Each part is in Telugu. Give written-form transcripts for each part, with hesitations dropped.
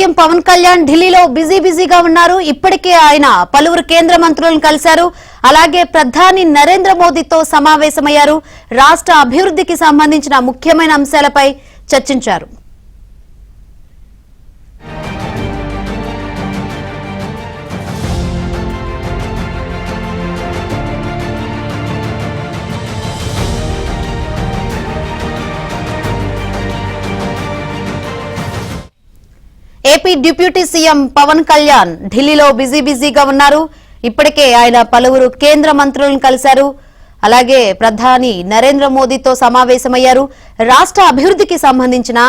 సీఎం పవన్ కళ్యాణ్ ఢిల్లీలో బిజీగా ఉన్నారు. ఇప్పటికే ఆయన పలువురు కేంద్ర మంత్రులను కలిశారు. అలాగే ప్రధాని నరేంద్ర మోదీతో సమావేశమయ్యారు. రాష్ట్ర అభివృద్ధికి సంబంధించిన ముఖ్యమైన అంశాలపై చర్చించారు. AP deputy CM Pawan Kalyan ఢిల్లీలో బిజీగా ఉన్నారు. ఇప్పటికే ఆయన పలువురు కేంద్ర మంత్రులను కలిశారు. అలాగే ప్రధాని నరేంద్ర మోదీతో సమావేశమయ్యారు. రాష్ట్ర అభివృద్ధికి సంబంధించిన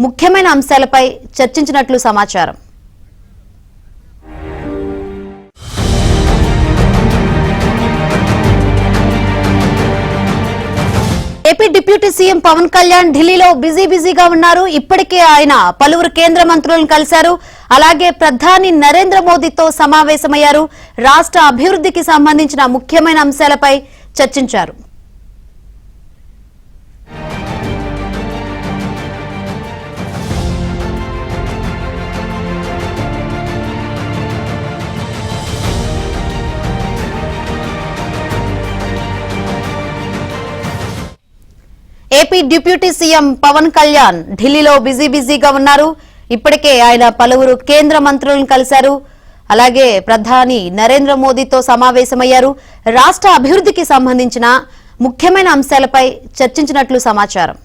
ముఖ్యమైన అంశాలపై చర్చించినట్లు సమాచారం. AP deputy CM Pawan Kalyan ఢిల్లీలో బిజీగా ఉన్నారు. ఇప్పటికే ఆయన పలువురు కేంద్ర మంత్రులను కలిశారు. అలాగే ప్రధాని నరేంద్ర మోదీతో సమావేశమయ్యారు. రాష్ట్ర అభివృద్ధికి సంబంధించిన ముఖ్యమైన అంశాలపై చర్చించారు. AP deputy CM Pawan Kalyan ఢిల్లీలో బిజీగా ఉన్నారు. ఇప్పటికే ఆయన పలువురు కేంద్ర మంత్రులను కలిశారు. అలాగే ప్రధాని నరేంద్ర మోదీతో సమావేశమయ్యారు. రాష్ట్ర అభివృద్ధికి సంబంధించిన ముఖ్యమైన అంశాలపై చర్చించినట్లు సమాచారం.